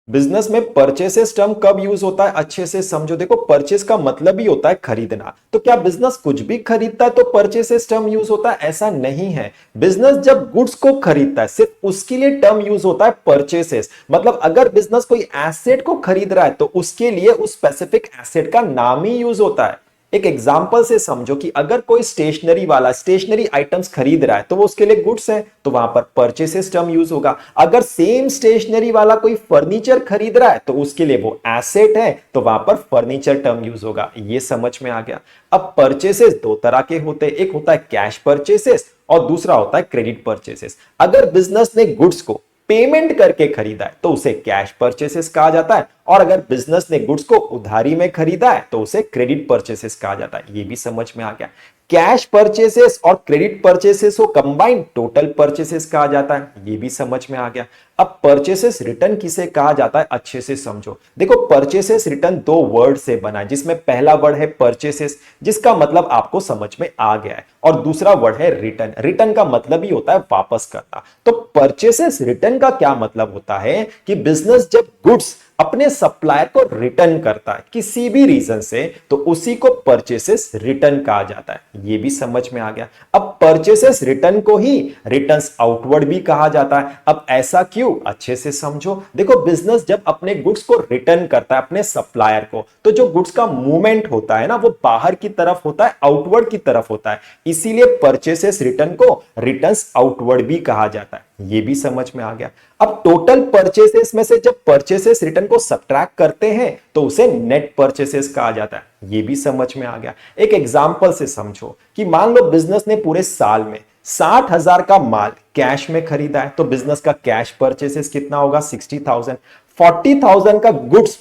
Business में purchases term कब use होता है अच्छे से समझो। देखो परचेस का मतलब ही होता है खरीदना, तो क्या बिजनेस कुछ भी खरीदता है तो परचेसेस टर्म यूज होता है? ऐसा नहीं है। बिजनेस जब गुड्स को खरीदता है सिर्फ उसके लिए टर्म यूज होता है परचेसेस। मतलब अगर बिजनेस कोई एसेट को खरीद रहा है तो उसके लिए उस स्पेसिफिक एसेट का नाम ही यूज होता है। एक एग्जांपल से समझो कि अगर कोई स्टेशनरी वाला स्टेशनरी आइटम्स खरीद रहा है तो वो उसके लिए गुड्स है, तो वहां पर परचेसेस टर्म यूज होगा। अगर सेम स्टेशनरी वाला कोई फर्नीचर खरीद रहा है तो उसके लिए वो एसेट है, तो वहां पर फर्नीचर टर्म यूज होगा। ये समझ में आ गया। अब परचेसेस दो तरह के होते हैं, एक होता है कैश परचेसेस और दूसरा होता है क्रेडिट परचेसेस। अगर बिजनेस ने गुड्स को पेमेंट करके खरीदा है तो उसे कैश परचेसेस कहा जाता है, और अगर बिजनेस ने गुड्स को उधारी में खरीदा है तो उसे क्रेडिट परचेसेस कहा जाता है। ये भी समझ में आ गया। कैश परचेसेस और क्रेडिट परचेसेस को कंबाइन टोटल परचेसेस कहा जाता है। ये भी समझ में आ गया। अब परचेसेस रिटर्न किसे कहा जाता है अच्छे से समझो। देखो परचेसेस रिटर्न दो वर्ड से बना है, जिसमें पहला वर्ड है परचेसेस जिसका मतलब आपको समझ में आ गया है, और दूसरा वर्ड है रिटर्न। रिटर्न का मतलब ही होता है वापस करना। तो परचेसेस रिटर्न का क्या मतलब होता है कि बिजनेस जब गुड्स अपने सप्लायर को रिटर्न करता है किसी भी रीजन से, तो उसी को परचेसेस रिटर्न कहा जाता है। ये भी समझ में आ गया। अब परचेसेस रिटर्न को ही रिटर्न्स आउटवर्ड भी कहा जाता है। अब ऐसा क्यों अच्छे से समझो। देखो बिजनेस जब अपने गुड्स को रिटर्न करता है अपने सप्लायर को, तो जो गुड्स का मूवमेंट होता है ना वो बाहर की तरफ होता है, आउटवर्ड की तरफ होता है। इसीलिए परचेसेस रिटर्न को रिटर्न्स आउटवर्ड भी कहा जाता है। ये भी समझ में आ गया। अब टोटल परचेसेस में से जब परचेसेस रिटर्न को सब्ट्रैक्ट करते हैं तो उसे नेट परचेसेस कहा जाता है। ये भी समझ में आ गया। एक एग्जांपल से समझो कि मान लो बिजनेस ने पूरे साल में 60,000 का माल कैश में खरीदा है, तो बिजनेस का कैश परचेसेस कितना होगा? 60,000। 40,000 का गुड्स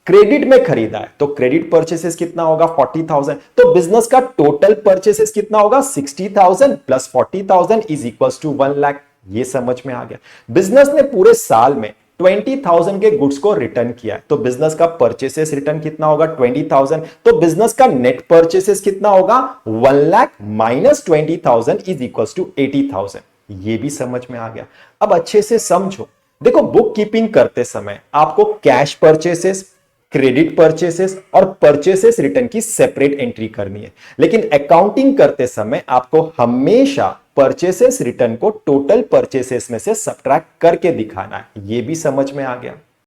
क्रेडिट में खरीदा है तो क्रेडिट परचेसेस कितना होगा? 40,000। तो बिजनेस का टोटल परचेसेस कितना होगा? 60,000 प्लस 40,000 इज इक्वल टू 1,00,000। ये समझ में आ गया। बिजनेस ने पूरे साल में 20,000 के गुड्स को रिटर्न किया है, तो बिजनेस का परचेसेस रिटर्न कितना होगा? 20,000। तो बिजनेस का नेट परचेसेस कितना होगा? 1,00,000 माइनस 20,000 इज इक्वल टू 80,000। ये भी समझ में आ गया। अब अच्छे से समझो। देखो बुक कीपिंग करते समय आपको कैश परचेसेस, क्रेडिट परचेसेस और परचेसेस रिटर्न की सेपरेट एंट्री करनी है, लेकिन अकाउंटिंग करते समय आपको हमेशा परचेसेस रिटर्न को टोटल परचेसेस में से सब्ट्रैक्ट करके दिखाना है। यह भी समझ में आ गया।